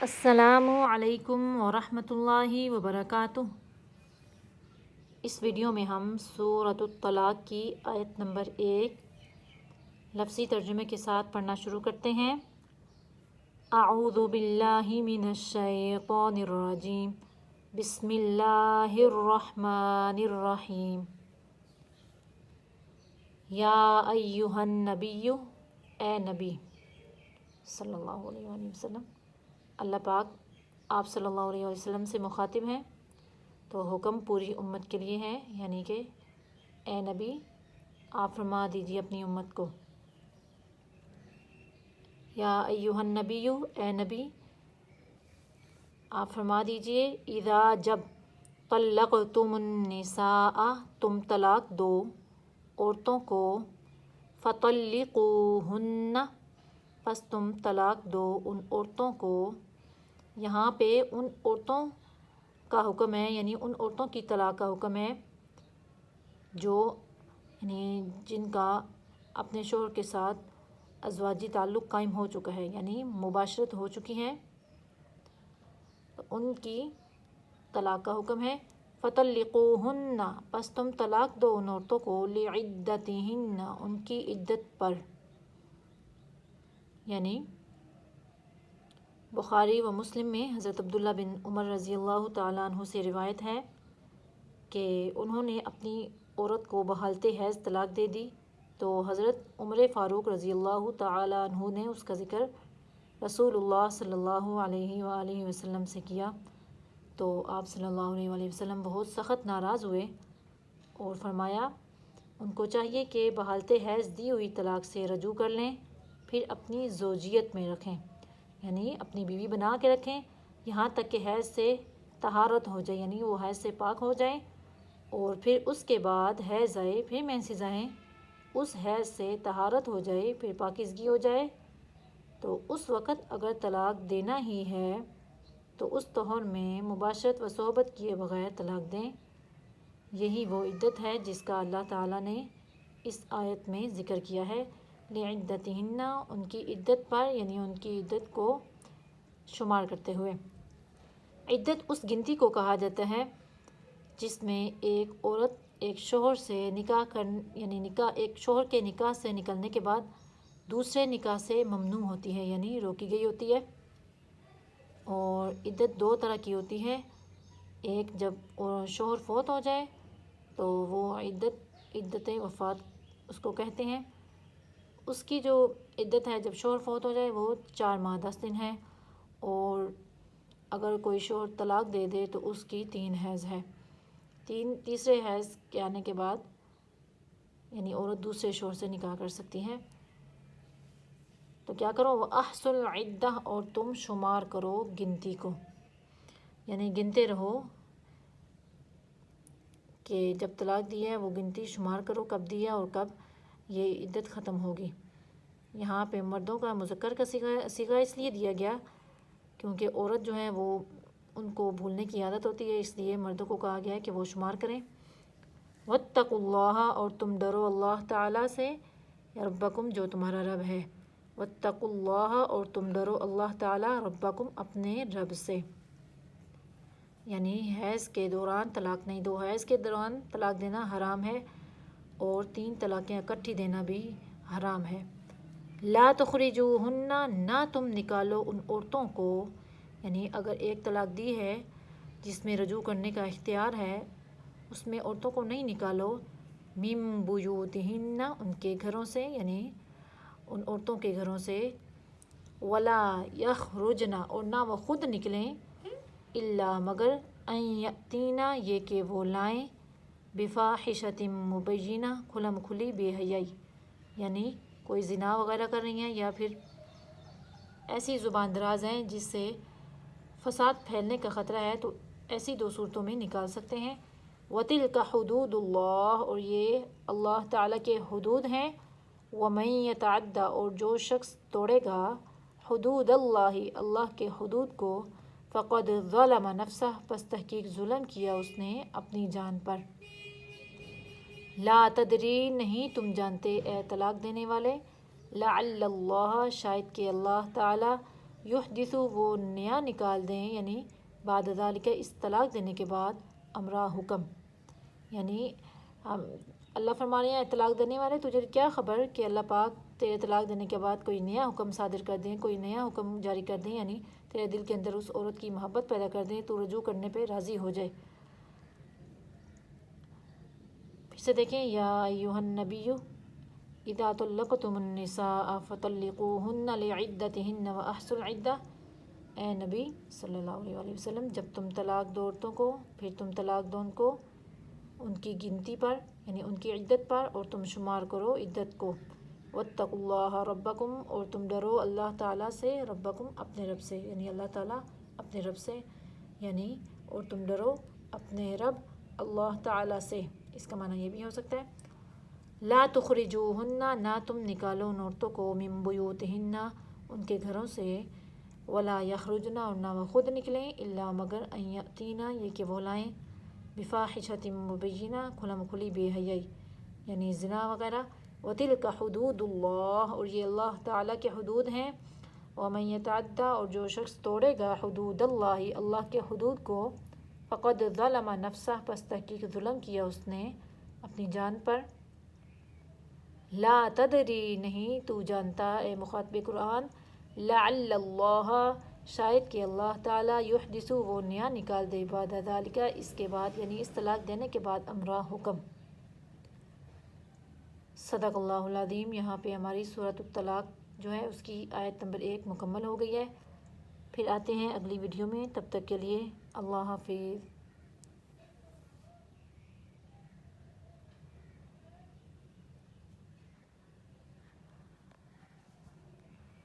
السلام علیکم ورحمۃ اللہ وبرکاتہ۔ اس ویڈیو میں ہم سورۃ الطلاق کی آیت نمبر 1 لفظی ترجمے کے ساتھ پڑھنا شروع کرتے ہیں۔ اعوذ باللہ من الشیطان الرجیم، بسم اللہ الرحمن الرحیم۔ یا ایہا النبی، اے نبی صلی اللہ علیہ وآلہ وسلم۔ اللہ پاک آپ صلی اللہ علیہ وسلم سے مخاطب ہیں، تو حکم پوری امت کے لیے ہے، یعنی کہ اے نبی آپ فرما دیجیے اپنی امت کو۔ یا ایہا النبی، اے نبی آپ فرما دیجیے، اذا جب طلقتم النساء تم طلاق دو عورتوں کو، فطلقوہن پس تم طلاق دو ان عورتوں کو۔ یہاں پہ ان عورتوں کا حکم ہے، یعنی ان عورتوں کی طلاق کا حکم ہے جو یعنی جن کا اپنے شوہر کے ساتھ ازواجی تعلق قائم ہو چکا ہے، یعنی مباشرت ہو چکی ہے، ان کی طلاق کا حکم ہے۔ فطلقوہن پس تم طلاق دو ان عورتوں کو، لعدتہن ان کی عدت پر، یعنی بخاری و مسلم میں حضرت عبداللہ بن عمر رضی اللہ تعالیٰ عنہ سے روایت ہے کہ انہوں نے اپنی عورت کو بحالت حیض طلاق دے دی، تو حضرت عمر فاروق رضی اللہ تعالیٰ عنہ نے اس کا ذکر رسول اللہ صلی اللہ علیہ وآلہ وسلم سے کیا، تو آپ صلی اللہ علیہ وآلہ وسلم بہت سخت ناراض ہوئے اور فرمایا ان کو چاہیے کہ بحالت حیض دی ہوئی طلاق سے رجوع کر لیں، پھر اپنی زوجیت میں رکھیں، یعنی اپنی بیوی بنا کے رکھیں یہاں تک کہ حیض سے طہارت ہو جائے، یعنی وہ حیض سے پاک ہو جائیں، اور پھر اس کے بعد حیض آئے، پھر مینسز آئیں، اس حیض سے طہارت ہو جائے، پھر پاکیزگی ہو جائے، تو اس وقت اگر طلاق دینا ہی ہے تو اس طہر میں مباشرت و صحبت کیے بغیر طلاق دیں۔ یہی وہ عدت ہے جس کا اللہ تعالیٰ نے اس آیت میں ذکر کیا ہے، لعدتہن ان کی عدت پر، یعنی ان کی عدت کو شمار کرتے ہوئے۔ عدت اس گنتی کو کہا جاتا ہے جس میں ایک عورت ایک شوہر سے ایک شوہر کے نکاح سے نکلنے کے بعد دوسرے نکاح سے ممنوع ہوتی ہے، یعنی روکی گئی ہوتی ہے۔ اور عدت دو طرح کی ہوتی ہے، ایک جب شوہر فوت ہو جائے تو وہ عدت وفات اس کو کہتے ہیں، اس کی جو عدت ہے جب شوہر فوت ہو جائے وہ 4 ماہ 10 دن ہے، اور اگر کوئی شوہر طلاق دے دے تو اس کی 3 حیض ہے۔ تیسرے حیض کے آنے کے بعد یعنی عورت دوسرے شوہر سے نکاح کر سکتی ہے۔ تو کیا کرو، وَأَحْصُوا الْعِدَّةَ اور تم شمار کرو گنتی کو، یعنی گنتے رہو کہ جب طلاق دی ہے وہ گنتی شمار کرو کب دیا اور کب یہ عدت ختم ہوگی۔ یہاں پہ مردوں کا مذکر کا صیغہ اس لیے دیا گیا کیونکہ عورت جو ہے وہ ان کو بھولنے کی عادت ہوتی ہے، اس لیے مردوں کو کہا گیا ہے کہ وہ شمار کریں۔ وَاتَّقُوا اللَّهَ اور تم ڈرو اللہ تعالیٰ سے، ربکم جو تمہارا رب ہے۔ وَاتَّقُوا اللَّهَ اور تم ڈرو اللہ تعالیٰ، ربکم اپنے رب سے، یعنی حیض کے دوران طلاق نہیں دو، حیض کے دوران طلاق دینا حرام ہے، اور 3 طلاقیں اکٹھی دینا بھی حرام ہے۔ لا تخرجوہن نہ تم نکالو ان عورتوں کو، یعنی اگر ایک طلاق دی ہے جس میں رجوع کرنے کا اختیار ہے، اس میں عورتوں کو نہیں نکالو، من بیوتہن ان کے گھروں سے، یعنی ان عورتوں کے گھروں سے، ولا یخرجن اور نہ وہ خود نکلیں، الا مگر ان یاتینا یہ کہ وہ لائیں، بفاحشۃ مبینہ کھلم کھلی بے حیائی، یعنی کوئی زنا وغیرہ کر رہی ہیں یا پھر ایسی زبان دراز ہیں جس سے فساد پھیلنے کا خطرہ ہے، تو ایسی 2 صورتوں میں نکال سکتے ہیں۔ وَتِلْكَ حُدُودُ اللَّهِ اور یہ اللہ تعالیٰ کے حدود ہیں۔ وَمَن يَتَعَدَّ اور جو شخص توڑے گا حدود اللہ کے حدود کو، فقد ظلم نفسہ پس تحقیق ظلم کیا اس نے اپنی جان پر۔ لا تدری نہیں تم جانتے اے طلاق دینے والے، لعل اللہ شاید کہ اللہ تعالیٰ یحدثو وہ نیا نکال دیں، یعنی بعد ذالک اس طلاق دینے کے بعد، امرا حکم، یعنی اللہ فرما رہے ہیں طلاق دینے والے تجھے کیا خبر کہ اللہ پاک تیرے طلاق دینے کے بعد کوئی نیا حکم صادر کر دیں، کوئی نیا حکم جاری کر دیں، یعنی تیرے دل کے اندر اس عورت کی محبت پیدا کر دیں، تو رجوع کرنے پہ راضی ہو جائے۔ پھر سے دیکھیں، یا ایھا النبی اذا طلقتم النساء فطلقوہن لعدتہن واحصوا العدہ، اے نبی صلی اللہ علیہ وآلہ وسلم، جب تم طلاق دو عورتوں کو، پھر تم طلاق دو ان کو ان کی گنتی پر، یعنی ان کی عدت پر، اور تم شمار کرو عدت کو۔ واتقوا اللہ ربکم، اور تم ڈرو اللہ تعالیٰ سے، ربکم اپنے رب سے، یعنی اللہ تعالیٰ اپنے رب سے، یعنی اور تم ڈرو اپنے رب اللہ تعالیٰ سے۔ اس کا معنی یہ بھی ہو سکتا ہے لا تخرجوہن، نہ تم نکالو ان عورتوں کو، من بیوتہن ان کے گھروں سے، ولا یخرجن اور نہ وہ خود نکلیں، الا مگر ان یاتین یہ کہ وہ لائیں، بفاحشۃ مبینہ کھلم کھلی بے حیائی، یعنی زنا وغیرہ، وتلک حدود اللہ اور یہ اللہ تعالیٰ کے حدود ہیں، ومن یتعدی اور جو شخص توڑے گا حدود اللہ اللہ کے حدود کو، فقد ظلم نفسہ پس تحقیق ظلم کیا اس نے اپنی جان پر۔ لا تدری نہیں تو جانتا اے مخاطب قرآن، لعل اللہ شاید کہ اللہ تعالیٰ یحدث وہ نیا نکال دے، بعد ذالک اس کے بعد، یعنی اس طلاق دینے کے بعد، امرا حکم۔ صدق اللہ العظیم۔ یہاں پہ ہماری سورۃ الطلاق جو ہے اس کی آیت نمبر 1 مکمل ہو گئی ہے۔ پھر آتے ہیں اگلی ویڈیو میں، تب تک کے لیے اللہ حافظ۔